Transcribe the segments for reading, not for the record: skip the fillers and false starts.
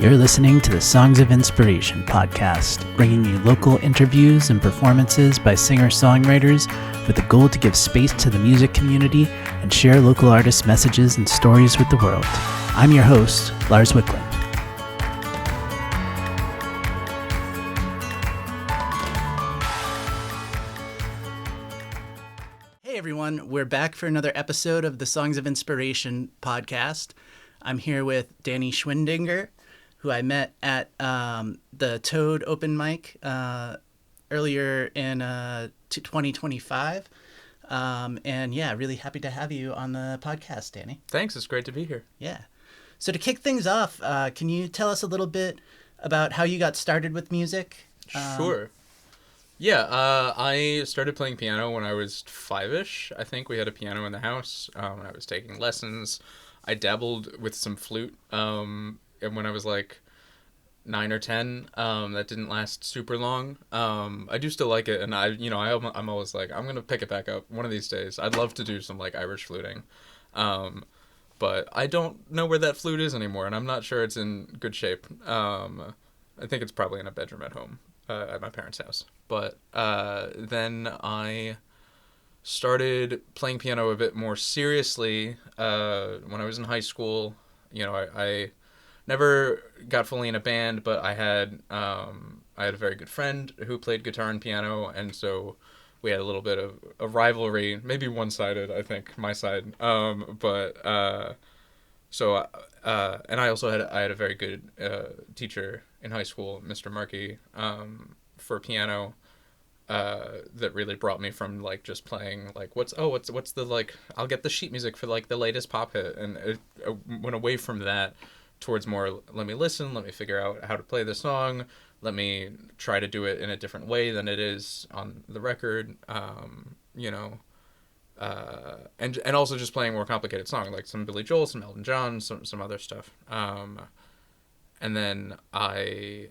You're listening to the Songs of Inspiration podcast, bringing you local interviews and performances by singer-songwriters with the goal to give space to the music community and share local artists' messages and stories with the world. I'm your host, Lars Wickland. Hey everyone, we're back for another episode of the Songs of Inspiration podcast. I'm here with Danny Schwindinger, who I met at the Toad open mic earlier in 2025. And yeah, really happy to have you on the podcast, Danny. Thanks, it's great to be here. Yeah. So to kick things off, can you tell us a little bit about how you got started with music? Sure. Yeah, I started playing piano when I was 5-ish. I think we had a piano in the house when I was taking lessons. I dabbled with some flute. And when I was like 9 or 10, that didn't last super long. I do still like it, and I'm always like, I'm gonna pick it back up one of these days. I'd love to do some like Irish fluting, but I don't know where that flute is anymore, and I'm not sure it's in good shape. I think it's probably in a bedroom at home at my parents' house. But then I started playing piano a bit more seriously when I was in high school. I never got fully in a band, but I had a very good friend who played guitar and piano, and so we had a little bit of a rivalry, maybe one-sided, I think, my side. And I also had a very good teacher in high school, Mr. Markey, for piano, that really brought me from like just playing like what's the like I'll get the sheet music for like the latest pop hit, and it went away from that towards more, let me listen, let me figure out how to play the song, let me try to do it in a different way than it is on the record, and also just playing more complicated songs, like some Billy Joel, some Elton John, some other stuff. And then I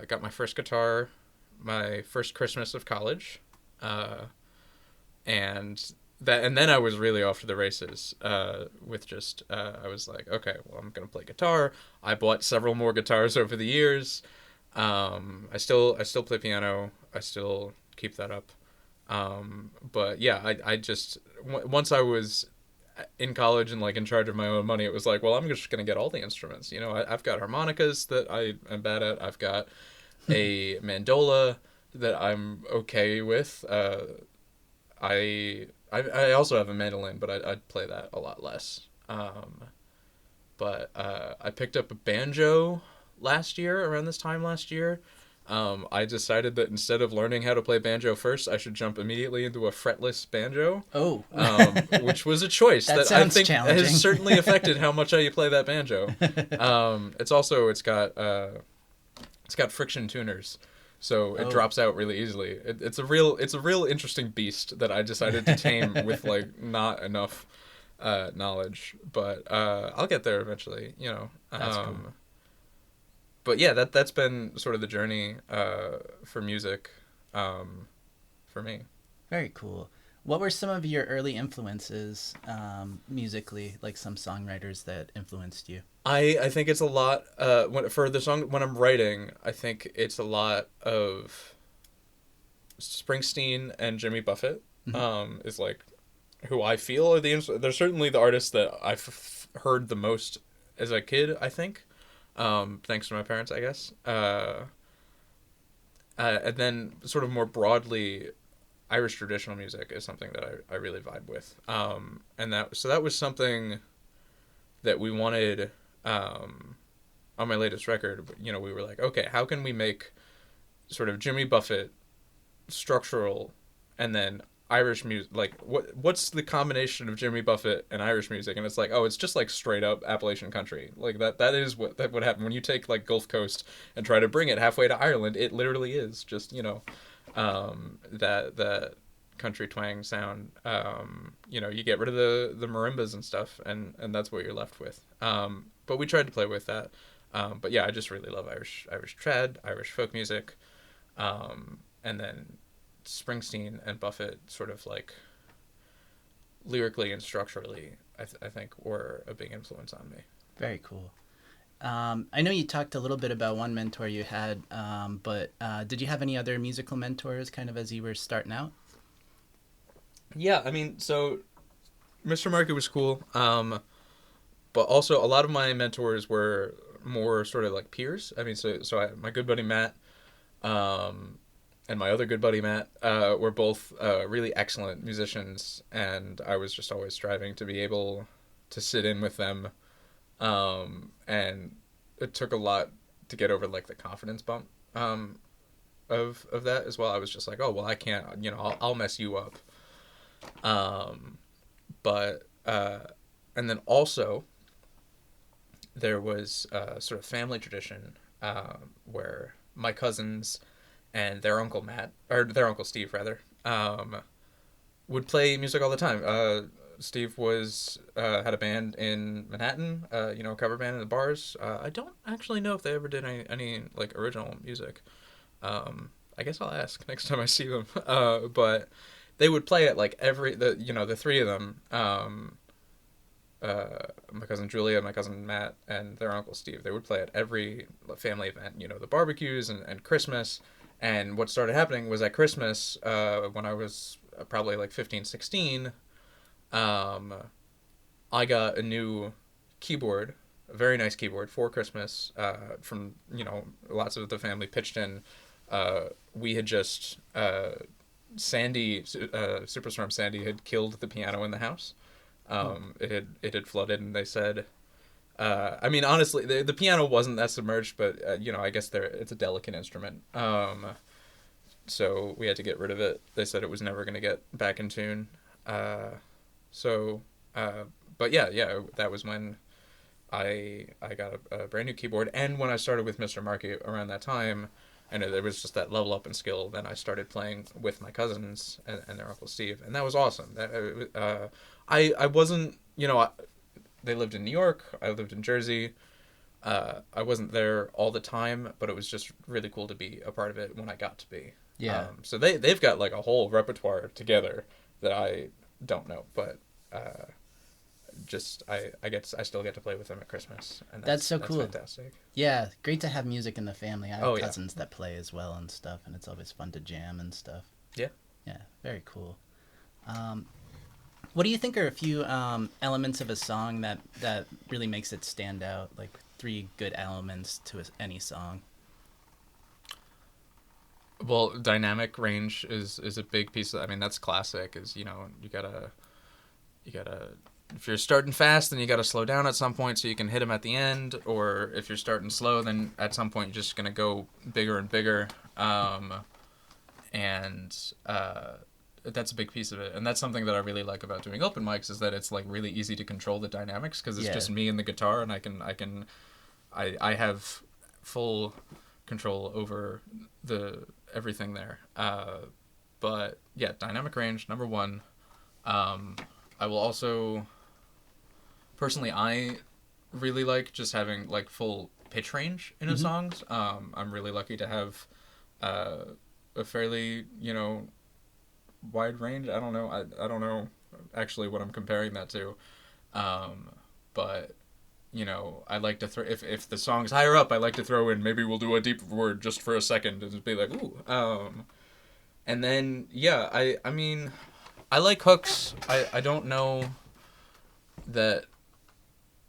got my first guitar my first Christmas of college, and then I was really off to the races with just I was like, okay, well, I'm gonna play guitar. I bought several more guitars over the years. I still play piano. I still keep that up. But yeah, I just once I was in college and like in charge of my own money, it was like, well, I'm just gonna get all the instruments. I've got harmonicas that I am bad at. I've got a mandola that I'm okay with. I also have a mandolin, but I'd play that a lot less. But I picked up a banjo around this time last year. I decided that instead of learning how to play banjo first, I should jump immediately into a fretless banjo. Oh. Which was a choice that I think has certainly affected how much I play that banjo. It's got friction tuners, so it drops out really easily. It's a real interesting beast that I decided to tame with like not enough knowledge, but I'll get there eventually. That's cool. But yeah, that's been sort of the journey for music for me. Very cool. What were some of your early influences musically, like some songwriters that influenced you? I think it's a lot, when I'm writing, I think it's a lot of Springsteen and Jimmy Buffett, is like who I feel are they're certainly the artists that I've heard the most as a kid, I think, thanks to my parents, I guess. And then sort of more broadly, Irish traditional music is something that I really vibe with. And that was something that we wanted on my latest record. We were like, okay, how can we make sort of Jimmy Buffett structural and then Irish music, like what's the combination of Jimmy Buffett and Irish music? And it's like, oh, it's just like straight up Appalachian country. Like that is what happened when you take like Gulf Coast and try to bring it halfway to Ireland. It literally is just that country twang sound. You get rid of the marimbas and stuff, and that's what you're left with. But we tried to play with that. But yeah, I just really love Irish trad, Irish folk music, and then Springsteen and Buffett sort of like lyrically and structurally, I think were a big influence on me. Very cool. I know you talked a little bit about one mentor you had, but did you have any other musical mentors kind of as you were starting out? Yeah, I mean, so Mr. Market was cool, but also a lot of my mentors were more sort of like peers. I mean, my good buddy Matt, um, and my other good buddy Matt, were both really excellent musicians, and I was just always striving to be able to sit in with them, and it took a lot to get over like the confidence bump, of that as well. I was just like, oh well, I can't, I'll mess you up. Um, but and then also there was a sort of family tradition, where my cousins and their uncle Matt, or their uncle Steve rather, would play music all the time. Steve was had a band in Manhattan, a cover band in the bars. I don't actually know if they ever did any like original music. I guess I'll ask next time I see them. But they would play it like the three of them. My cousin Julia, my cousin Matt, and their uncle Steve. They would play at every family event, the barbecues and Christmas. And what started happening was at Christmas, when I was probably like 15, 16, I got a new keyboard, a very nice keyboard for Christmas, from, lots of the family pitched in. We had just, Superstorm Sandy had killed the piano in the house. It had flooded, and they said, I mean, honestly, the piano wasn't that submerged, but I guess it's a delicate instrument. So we had to get rid of it. They said it was never going to get back in tune. So, but yeah, that was when I got a brand new keyboard, and when I started with Mr. Markey around that time, and there was just that level up in skill. Then I started playing with my cousins and their uncle Steve, and that was awesome. I wasn't, they lived in New York, I lived in Jersey. I wasn't there all the time, but it was just really cool to be a part of it when I got to be. Yeah. So they've got like a whole repertoire together that I don't know, but I still get to play with them at Christmas, and That's so cool. Fantastic. Yeah, great to have music in the family. I have Oh, cousins that play as well and stuff, and it's always fun to jam and stuff. Yeah. Yeah, very cool. What do you think are a few elements of a song that really makes it stand out? Like three good elements to any song. Well, dynamic range is a big piece of, I mean, that's classic. Is you gotta if you're starting fast, then you gotta slow down at some point so you can hit them at the end. Or if you're starting slow, then at some point you're just gonna go bigger and bigger. And that's a big piece of it, and that's something that I really like about doing open mics, is that it's like really easy to control the dynamics, because it's just me and the guitar, and I have full control over everything there. But yeah, dynamic range, number one. I will also, personally, I really like just having like full pitch range in a songs. I'm really lucky to have a fairly, wide range. I don't know. I don't know actually what I'm comparing that to. But I like to throw, if the song's higher up, I like to throw in, maybe we'll do a deep word just for a second and just be like, ooh. And then yeah, I mean, I like hooks. I don't know that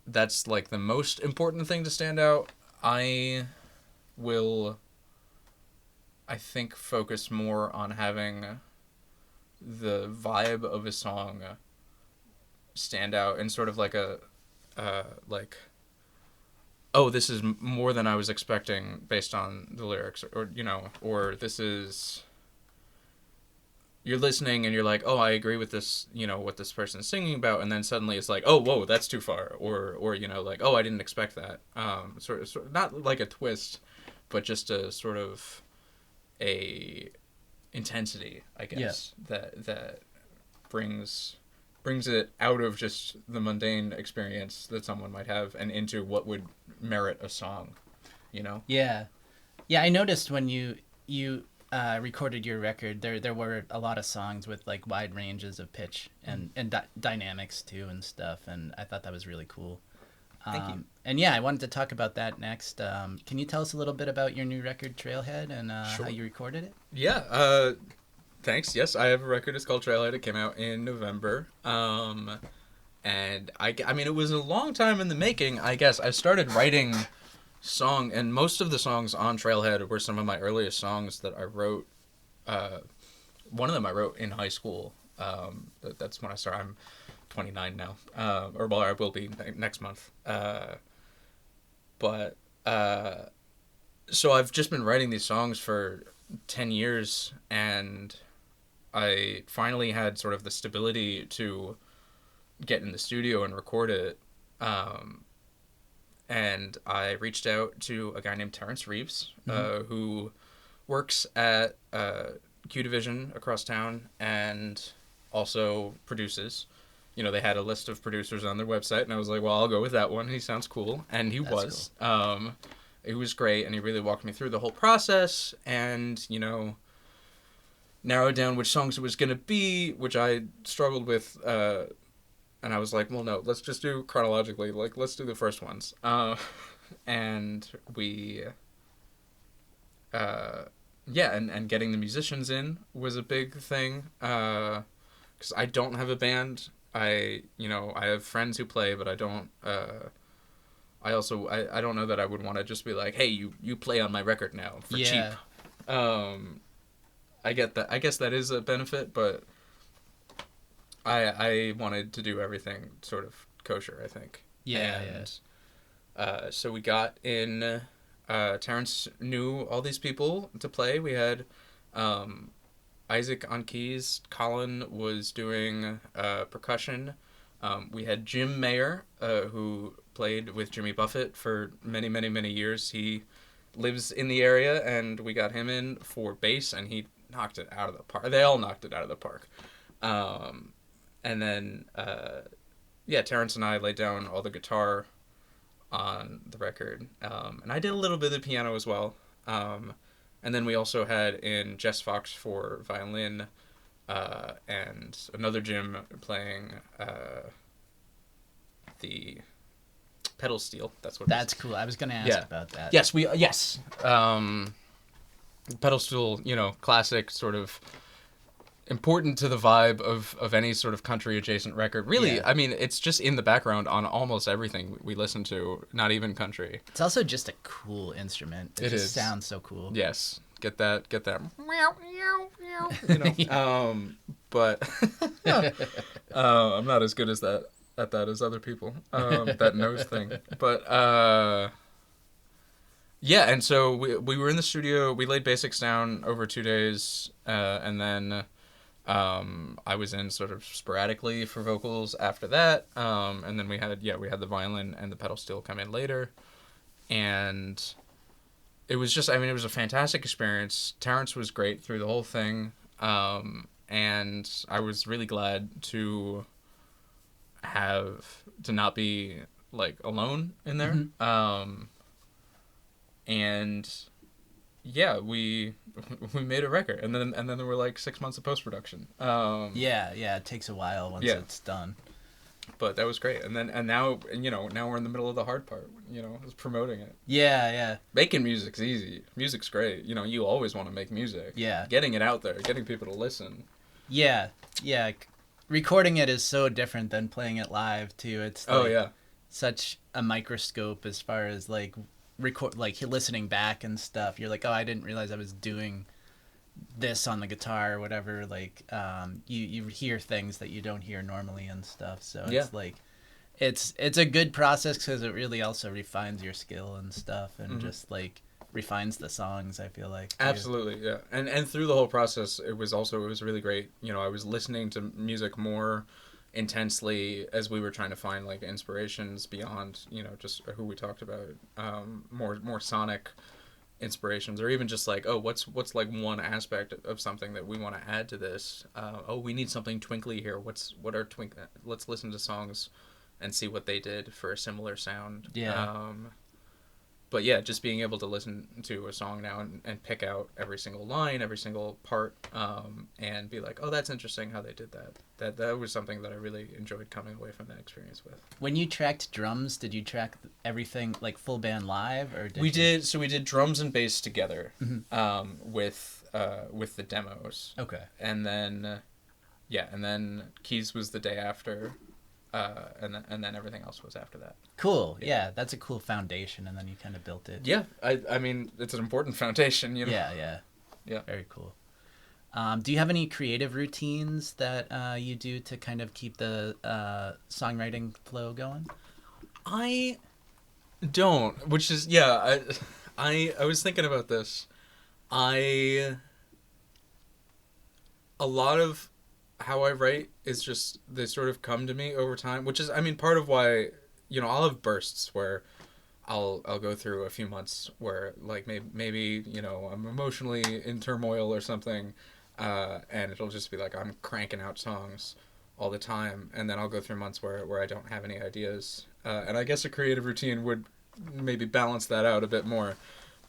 that's like the most important thing to stand out. I will, I think, focus more on having the vibe of a song stand out, and sort of like like, oh, this is more than I was expecting based on the lyrics, or this is, you're listening and you're like, oh, I agree with this, what this person's singing about, and then suddenly it's like, oh, whoa, that's too far, or like, oh, I didn't expect that. Sort of not like a twist, but just a sort of a intensity, I guess, that brings it out of just the mundane experience that someone might have and into what would merit a song, Yeah, I noticed when you recorded your record, there were a lot of songs with like wide ranges of pitch and dynamics too and stuff, and I thought that was really cool. Thank you. And yeah, I wanted to talk about that next. Can you tell us a little bit about your new record, Trailhead, and Sure. how you recorded it? Yeah, thanks. Yes, I have a record. It's called Trailhead. It came out in November. And I mean, it was a long time in the making, I guess. I started writing and most of the songs on Trailhead were some of my earliest songs that I wrote. One of them I wrote in high school. That's when I started. I'm 29 now, or well, I will be next month. But so I've just been writing these songs for 10 years, and I finally had sort of the stability to get in the studio and record it. And I reached out to a guy named Terrence Reeves, who works at Q Division across town and also produces. You know, they had a list of producers on their website, and I was like, well, I'll go with that one. He sounds cool. And he was. Cool. It was great, and he really walked me through the whole process and, you know, narrowed down which songs it was going to be, which I struggled with. And I was like, well, no, let's just do chronologically. Like, let's do the first ones. And we... yeah, and getting the musicians in was a big thing. Because I don't have a band. I have friends who play, but I don't... I don't know that I would want to just be like, hey, you play on my record now for cheap. I get that. I guess that is a benefit, but I wanted to do everything sort of kosher, I think. So we got in... Terrence knew all these people to play. We had Isaac on keys. Colin was doing percussion. We had Jim Mayer, who played with Jimmy Buffett for many, many, many years. He lives in the area, and we got him in for bass, and he knocked it out of the park. They all knocked it out of the park. And then, Terrence and I laid down all the guitar on the record. And I did a little bit of the piano as well. And then we also had in Jess Fox for violin, and another Jim playing the pedal steel. That's what. That's cool. I was gonna ask about that. Yes, pedal steel. You know, classic sort of important to the vibe of any sort of country adjacent record. Really, I mean, it's just in the background on almost everything we listen to. Not even country. It's also just a cool instrument. It just sounds so cool. Yes, get that. You know, but I'm not as good as that at that as other people. That nose thing, but yeah. And so we were in the studio. We laid basics down over 2 days, and then I was in sort of sporadically for vocals after that, and then we had the violin and the pedal steel come in later, and it was just, I mean, it was a fantastic experience. Terrence was great through the whole thing, and I was really glad to not be like alone in there, and yeah, we made a record, and then there were like 6 months of post production. It takes a while once it's done. But that was great, and now we're in the middle of the hard part. You know, is promoting it. Yeah. Making music's easy. Music's great. You know, you always want to make music. Yeah. Getting it out there, getting people to listen. Yeah. Recording it is so different than playing it live too. It's such a microscope as far as like listening back and stuff. You're like, oh, I didn't realize I was doing this on the guitar or whatever. Like you hear things that you don't hear normally and stuff. So it's like it's a good process because it really also refines your skill and stuff, and just like refines the songs, I feel like, too. Absolutely, yeah. And through the whole process, it was really great. You know, I was listening to music more intensely as we were trying to find like inspirations beyond, you know, just who we talked about, more sonic inspirations, or even just like, oh, what's like one aspect of something that we want to add to this. We need something twinkly here. Let's listen to songs and see what they did for a similar sound. but yeah, just being able to listen to a song now and pick out every single line, every single part, and be like, oh, that's interesting how they did that. That was something that I really enjoyed coming away from that experience with. When you tracked drums, did you track everything like full band live, or did We you... did. So we did drums and bass together, with the demos. Okay. And then, and then keys was the day after, and then everything else was after that. Cool. Yeah, that's a cool foundation, and then you kind of built it. Yeah, I mean, it's an important foundation, you know. Yeah. Very cool. Do you have any creative routines that you do to kind of keep the songwriting flow going? I don't, which is I was thinking about this. A lot of how I write is just, they sort of come to me over time, which is, I mean, part of why, I'll have bursts where I'll go through a few months where, like, maybe I'm emotionally in turmoil or something, and it'll just be like I'm cranking out songs all the time, and then I'll go through months where I don't have any ideas, and I guess a creative routine would maybe balance that out a bit more.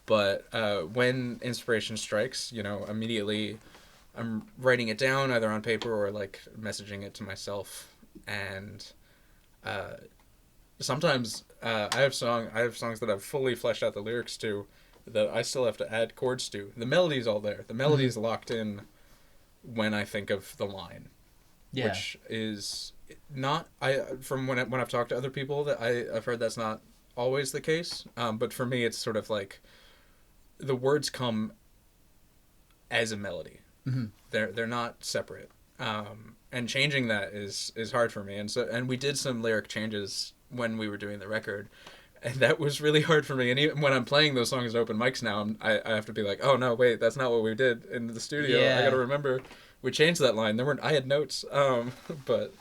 But when inspiration strikes, immediately I'm writing it down either on paper or like messaging it to myself, and sometimes I have songs that I've fully fleshed out the lyrics to that I still have to add chords to. The melody's all there. The melody's locked in when I think of the line, which is not from when I've talked to other people that I've heard that's not always the case. But for me, it's sort of like the words come as a melody. Mm-hmm. They're not separate. And changing that is hard for me. And we did some lyric changes when we were doing the record, and that was really hard for me. And even when I'm playing those songs at open mics now, I have to be like, oh no, wait, that's not what we did in the studio. Yeah. I got to remember we changed that line. I had notes. But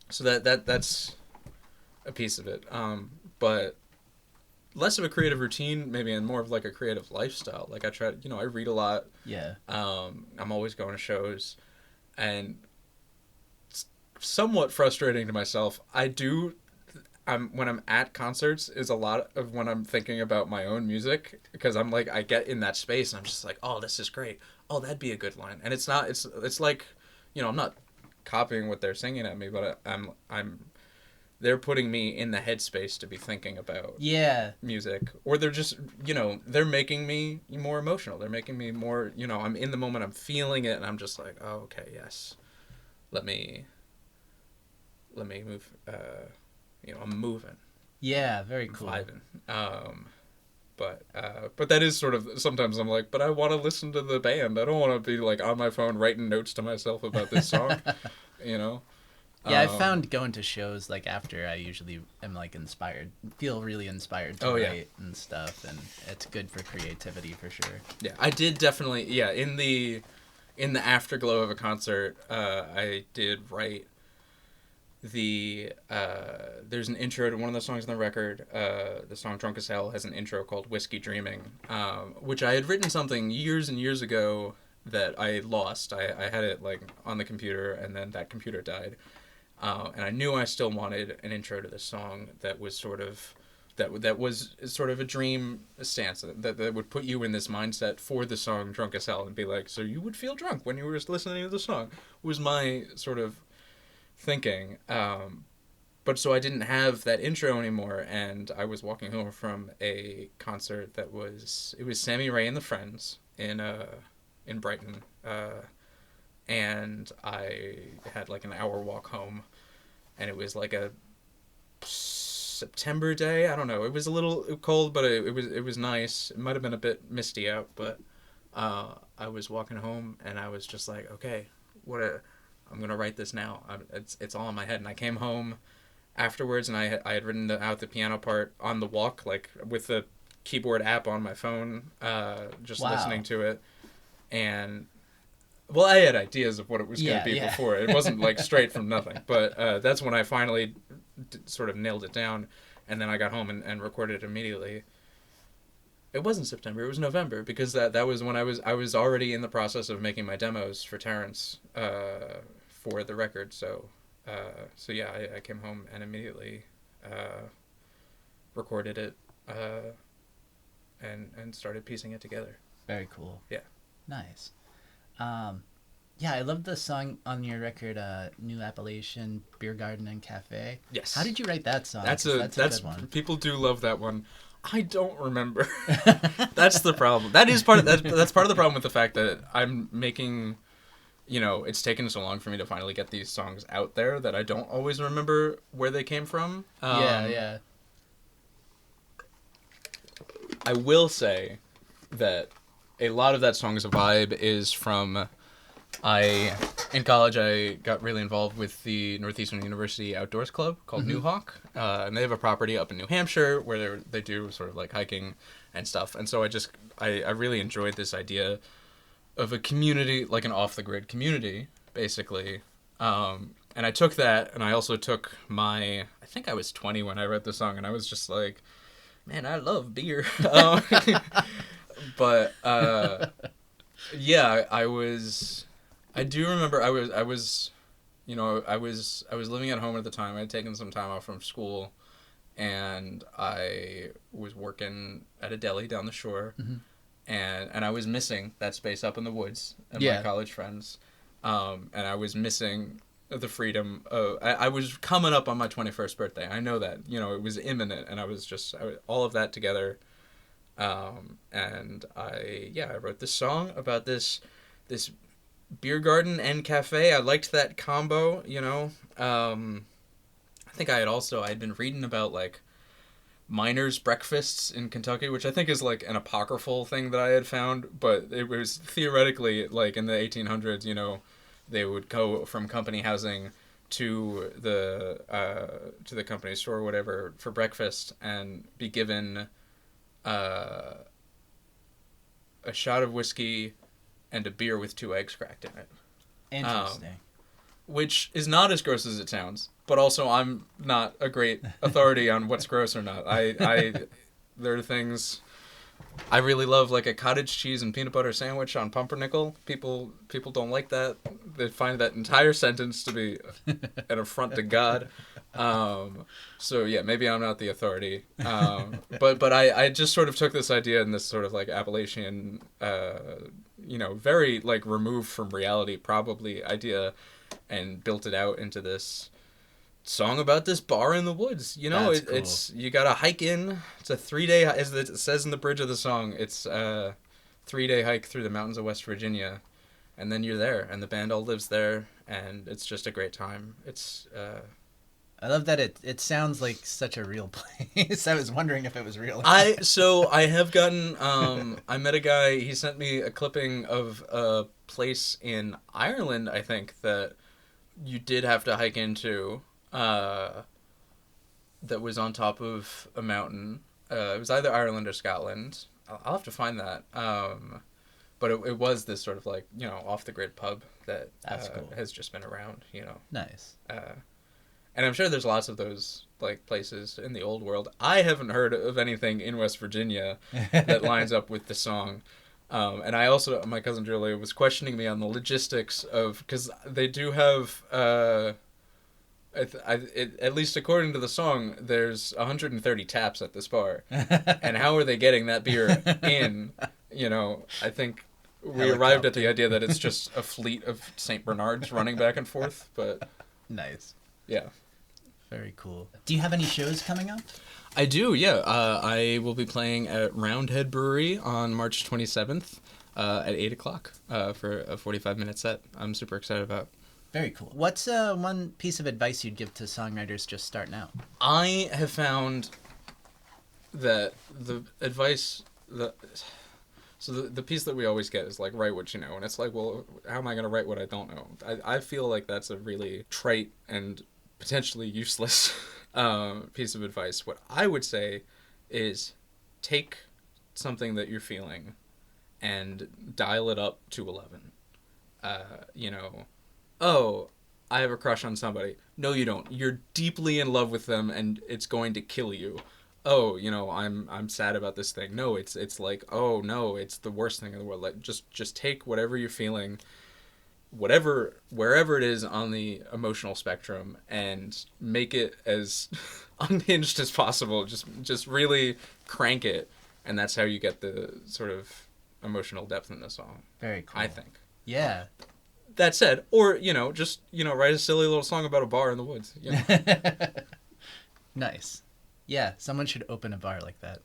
so that's a piece of it. But less of a creative routine, maybe, and more of like a creative lifestyle. Like I try, I read a lot. Yeah. I'm always going to shows, and it's somewhat frustrating to myself. When I'm at concerts is a lot of when I'm thinking about my own music, because I'm like, I get in that space and I'm just like, oh, this is great. Oh, that'd be a good line. And it's like, I'm not copying what they're singing at me, but they're putting me in the headspace to be thinking about music, or they're just, they're making me more emotional. They're making me more, I'm in the moment, I'm feeling it, and I'm just like, oh, okay, yes. Let me move, I'm moving. Yeah, very cool. Vibing. But that is sort of, sometimes I'm like, but I want to listen to the band. I don't want to be like on my phone writing notes to myself about this song, Yeah, I found going to shows, like, after I usually am, like, feel really inspired to write and stuff, and it's good for creativity for sure. Yeah, I did definitely, in the afterglow of a concert, I did write there's an intro to one of the songs on the record. The song Drunk as Hell has an intro called Whiskey Dreaming, which I had written something years and years ago that I lost. I had it, like, on the computer, and then that computer died. And I knew I still wanted an intro to this song that was sort of a dream stance that would put you in this mindset for the song Drunk as Hell, and be like, so you would feel drunk when you were listening to the song, was my sort of thinking. But so I didn't have that intro anymore, and I was walking home from a concert it was Sammy Ray and the Friends in Brighton, and I had like an hour walk home, and it was like a September day. I don't know. It was a little cold, but it was nice. It might have been a bit misty out, but I was walking home, and I was just like, okay, I'm gonna write this now. It's all in my head. And I came home afterwards, and I had written out the piano part on the walk, like with the keyboard app on my phone, just listening to it. And well, I had ideas of what it was going to be before. It wasn't like straight from nothing. But that's when I finally sort of nailed it down, and then I got home and recorded it immediately. It wasn't September. It was November, because that was when I was already in the process of making my demos for Terrence for the record. So yeah, I came home and immediately recorded it, and started piecing it together. Very cool. Yeah. Nice. Yeah, I love the song on your record, New Appalachian Biergarten and Cafe. Yes. How did you write that song? That's a good one. People do love that one. I don't remember. That's the problem. That is part of that's part of the problem with the fact that I'm making, it's taken so long for me to finally get these songs out there that I don't always remember where they came from. Yeah. I will say that a lot of that song's vibe is from in college I got really involved with the Northeastern University Outdoors Club called New Hawk, and they have a property up in New Hampshire where they do sort of like hiking and stuff, and so I really enjoyed this idea of a community, like an off-the-grid community, basically, and I took that, and I also took I think I was 20 when I wrote the song, and I was just like, man, I love beer. But yeah, I do remember I was living at home at the time. I had taken some time off from school, and I was working at a deli down the shore, and I was missing that space up in the woods and my college friends, and I was missing the freedom. I was coming up on my 21st birthday. I know that, it was imminent, and I was all of that together. And I wrote this song about this beer garden and cafe. I liked that combo, I think I'd been reading about like miners' breakfasts in Kentucky, which I think is like an apocryphal thing that I had found, but it was theoretically like in the 1800s, they would go from company housing to the company store or whatever for breakfast and be given a shot of whiskey and a beer with 2 eggs cracked in it. Interesting. Which is not as gross as it sounds, but also I'm not a great authority on what's gross or not. There are things I really love, like a cottage cheese and peanut butter sandwich on pumpernickel. People don't like that. They find that entire sentence to be an affront to God. So yeah, maybe I'm not the authority. But I just sort of took this idea and this sort of like Appalachian, very like removed from reality probably idea, and built it out into this song about this bar in the woods. That's cool. It's you gotta hike in. It's a 3-day, as it says in the bridge of the song, it's a 3-day hike through the mountains of West Virginia, and then you're there, and the band all lives there, and it's just a great time. It's I love that it sounds like such a real place. I was wondering if it was real. I have gotten I met a guy, he sent me a clipping of a place in Ireland, I think, that you did have to hike into, that was on top of a mountain. It was either Ireland or Scotland. I'll have to find that. But it was this sort of like, off the grid pub that cool. has just been around, Nice. And I'm sure there's lots of those like places in the old world. I haven't heard of anything in West Virginia that lines up with the song. And I also, my cousin Julia was questioning me on the logistics of, because they do have, at least according to the song, there's 130 taps at this bar. And how are they getting that beer in? I think we arrived at the idea that it's just a fleet of St. Bernards running back and forth, but... Nice. Yeah. Very cool. Do you have any shows coming up? I do, yeah. I will be playing at Roundhead Brewery on March 27th at 8 o'clock for a 45-minute set. I'm super excited about. Very cool. What's one piece of advice you'd give to songwriters just starting out? I have found that the advice... So the piece that we always get is like, write what you know. And it's like, well, how am I going to write what I don't know? I feel like that's a really trite and potentially useless piece of advice. What I would say is take something that you're feeling and dial it up to 11. Oh, I have a crush on somebody. No, you don't. You're deeply in love with them and it's going to kill you. Oh, I'm sad about this thing. No, it's like, oh no, it's the worst thing in the world. Like just take whatever you're feeling wherever it is on the emotional spectrum, and make it as unhinged as possible. Just really crank it, and that's how you get the sort of emotional depth in the song. Very cool. I think. Yeah. That said, or just write a silly little song about a bar in the woods. Nice. Yeah, someone should open a bar like that.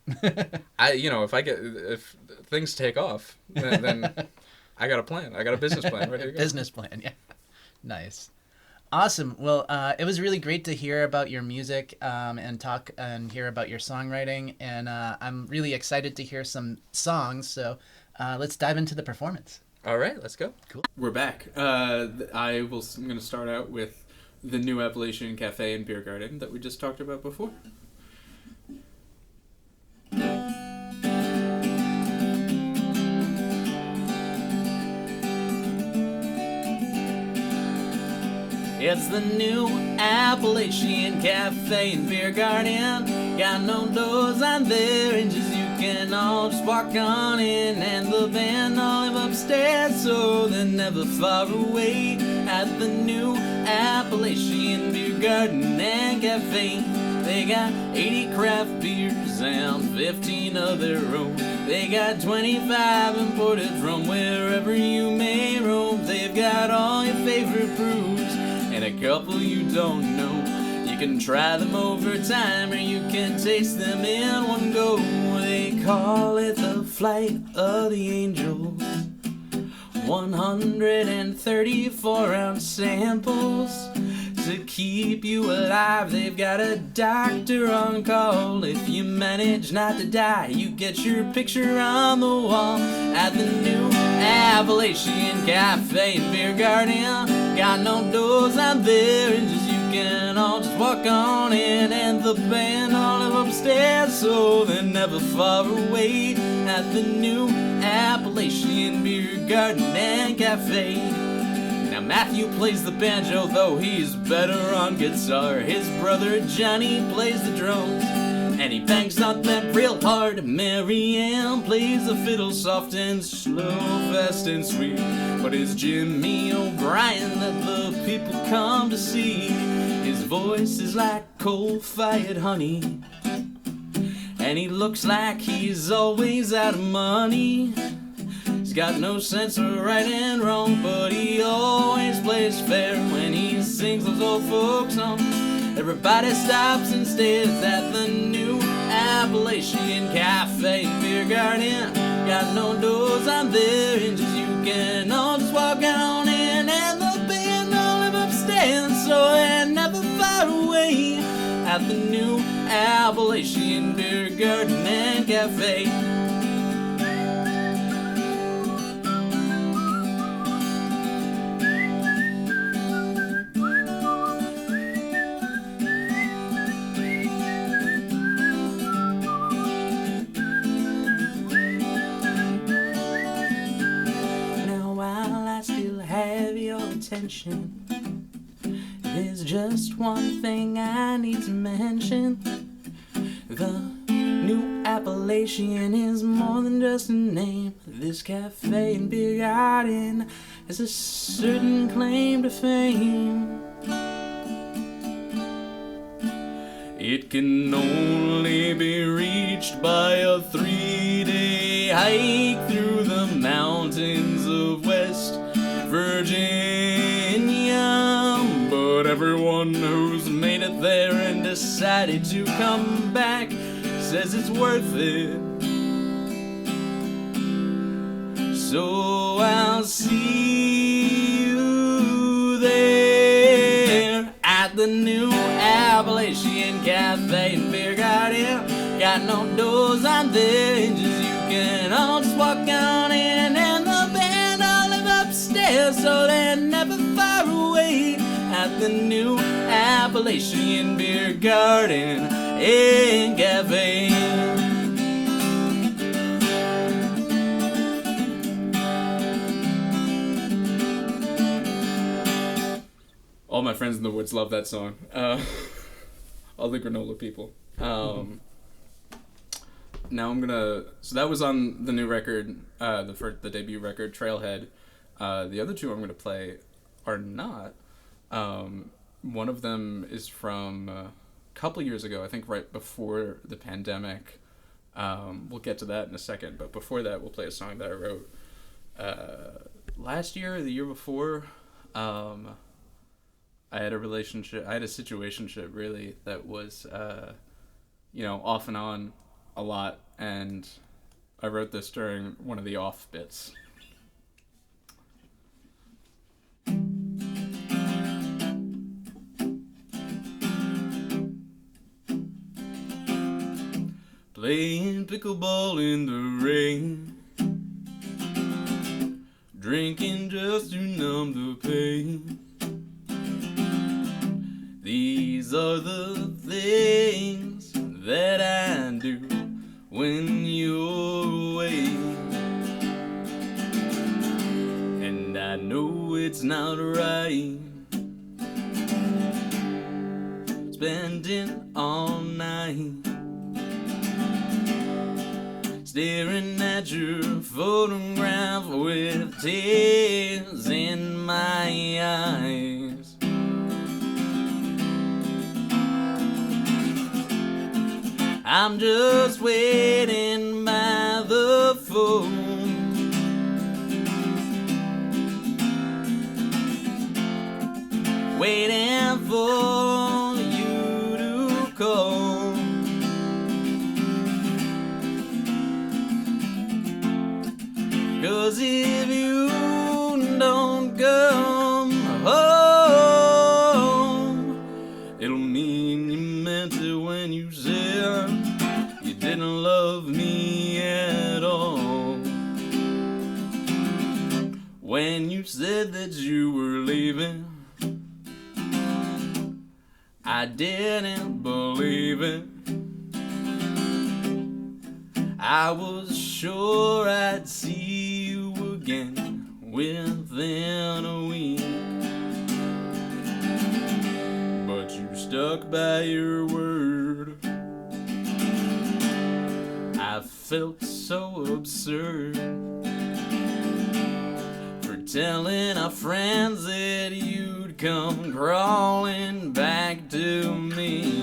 If things take off, then I got a plan. I got a business plan ready to go. Business plan, yeah. Nice. Awesome. Well, it was really great to hear about your music and talk and hear about your songwriting. And I'm really excited to hear some songs. So let's dive into the performance. All right, let's go. Cool. We're back. I'm going to start out with the new Appalachian Cafe and Biergarten that we just talked about before. It's the new Appalachian Cafe and Biergarten. Got no doors on there, and just you can all just walk on in. And the band all live upstairs, so they're never far away. At the new Appalachian Biergarten and Cafe, they got 80 craft beers and 15 of their own. They got 25 imported from wherever you may roam. They've got all your favorite brews and a couple you don't know. You can try them over time, or you can taste them in one go. They call it the Flight of the Angels. 134-ounce samples to keep you alive. They've got a doctor on call. If you manage not to die, you get your picture on the wall. At the new Appalachian Cafe and Biergarten, got no doors out there, and just you can all just walk on in. And the band all live upstairs, so they're never far away. At the new Appalachian Biergarten and Cafe. Now Matthew plays the banjo, though he's better on guitar. His brother Johnny plays the drums, and he bangs on them real hard. Mary Ann plays the fiddle soft and slow, fast and sweet. But it's Jimmy O'Brien that the people come to see. His voice is like coal-fired honey, and he looks like he's always out of money. He's got no sense of right and wrong, but he always plays fair when he sings those old folk songs. Everybody stops and stares at the new Appalachian Cafe and Biergarten. Got no doors on there, and just you can all just walk on in. And the band all live upstairs, so they're never far away. At the new Appalachian Biergarten and Cafe. There's just one thing I need to mention. The new Appalachian is more than just a name. This cafe and beer garden has a certain claim to fame. It can only be reached by a 3-day hike through the mountains of West Virginia, but everyone who's made it there and decided to come back says it's worth it. So I'll see you there at the new Appalachian Cafe and Biergarten. Got no doors on there, and just you can all just walk on in. And the band all live upstairs, so they're never far away. At the new Appalachian Biergarten and Cafe. All my friends in the woods love that song. All the granola people. Now I'm gonna. So that was on the new record, the debut record, Trailhead. The other two I'm going to play are not. One of them is from a couple years ago, I think right before the pandemic. We'll get to that in a second, but before that, we'll play a song that I wrote last year or the year before. I had a situationship really that was, off and on a lot, and I wrote this during one of the off bits. Playing pickleball in the rain, drinking just to numb the pain. These are the things that I do when you're away. And I know it's not right spending all night staring at your photograph with tears in my eyes. I'm just waiting by the phone, waiting for you to call. 'Cause if you don't come home, it'll mean you meant it when you said you didn't love me at all. When you said that you were leaving, I didn't believe it. I was sure I'd see you again within a week, but you stuck by your word. I felt so absurd for telling our friends that you'd come crawling back to me.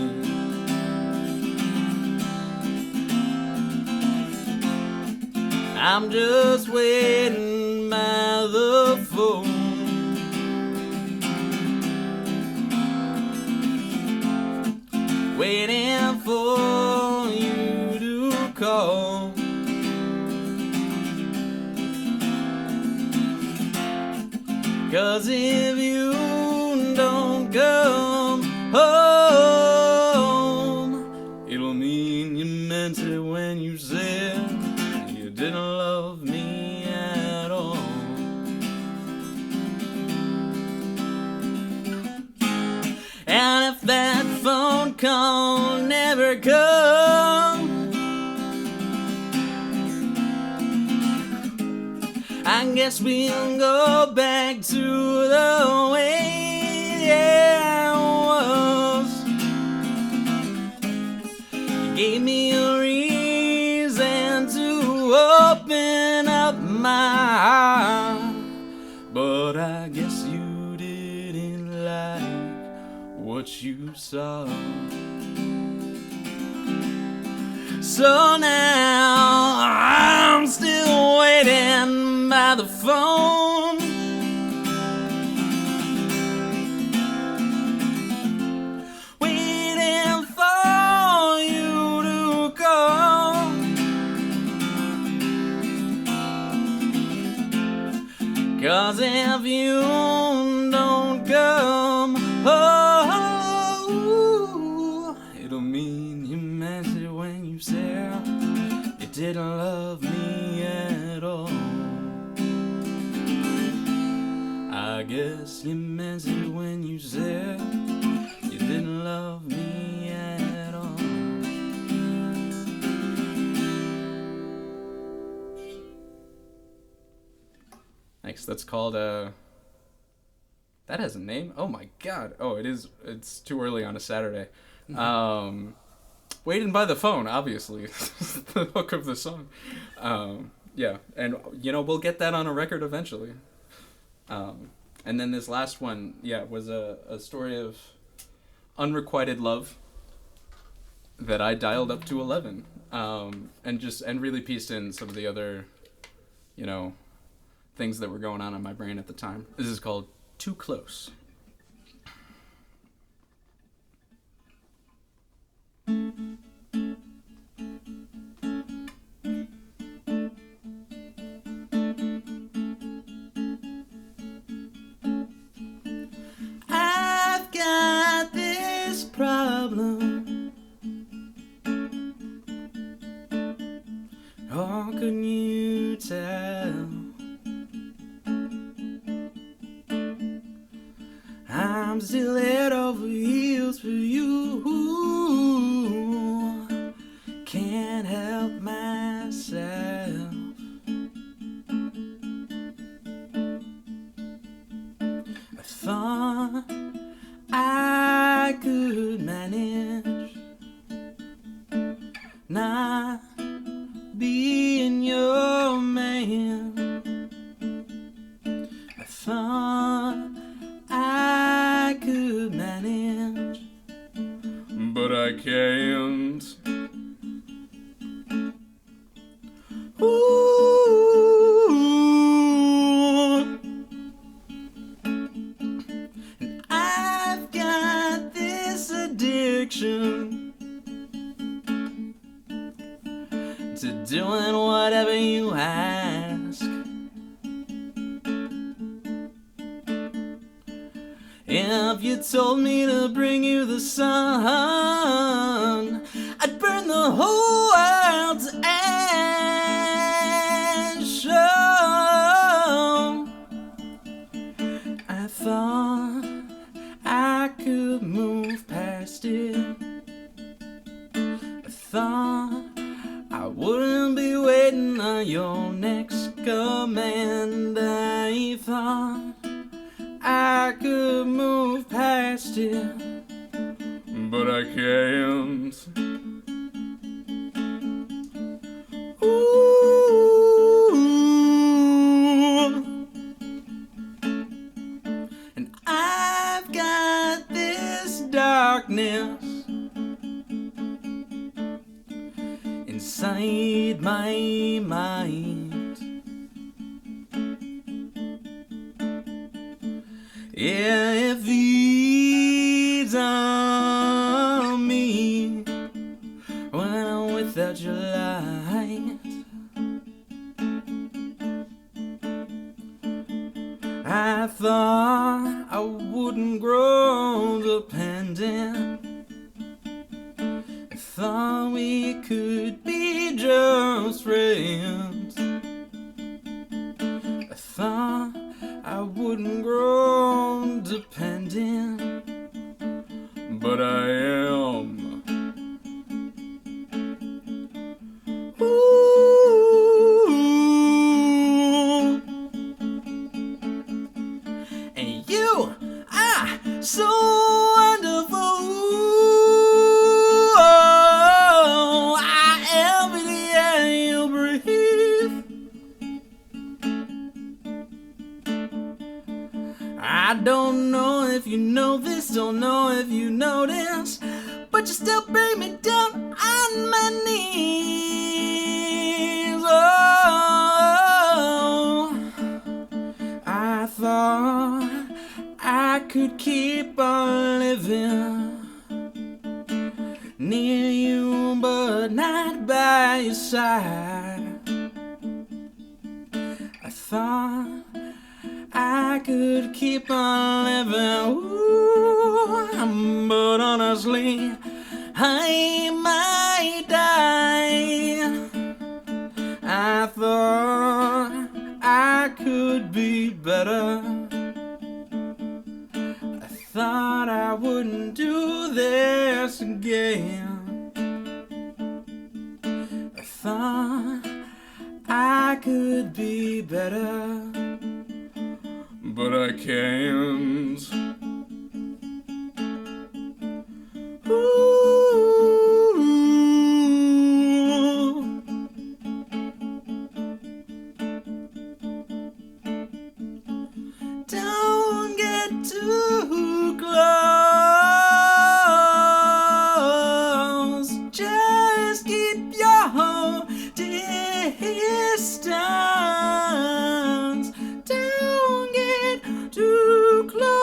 I'm just waiting by the phone, waiting for you to call. 'Cause if you don't come home, it'll mean you meant it when you said you didn't love me at all. And if that phone call never comes, I guess we'll go back to the way it was. You gave me a reason to open up my heart, but I guess you didn't like what you saw. So now I'm still waiting by the phone, waiting for you to call. 'Cause if you don't come home, it'll mean you meant it when you said you didn't love me at all. I guess you meant it when you said you didn't love me at all. Thanks. That's called that has a name? Oh my god. Oh, it is. It's too early on a Saturday. Waiting by the phone, obviously. The hook of the song. Yeah, and we'll get that on a record eventually. And then this last one, was a story of unrequited love that I dialed up to 11, and really pieced in some of the other, things that were going on in my brain at the time. This is called Too Close. I've got this problem. How can you tell? I'm still head over heels for you. Can't help myself. I thought I could manage not being your man. I thought I could manage, but I can't. Ooh. And I've got this addiction to doing whatever you ask. If you told me to bring you the sun, I'd burn the whole world to ash. Oh, I thought I could move past it. I thought I wouldn't be waiting on your next command. I thought I could move past it, but I can't. Ooh. And I've got this darkness inside my mind. Yeah, it feeds on me when I'm without your light. I thought I wouldn't grow dependent. I thought we could be just friends. I thought I wouldn't grow dependent, but I am. Ooh. And you are so wonderful. Ooh. I envy the air you breathe. I don't know if you know this, don't know if you know this, but you still bring me down on my knees. Oh, I thought I could keep on living near you, but not by your side. I thought I could keep on living, ooh, but honestly, I might die. I thought I could be better. I thought I wouldn't do this again. I thought I could be better, but I can't. Ooh. distance. Don't get too close,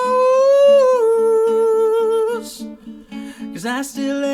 'cause I still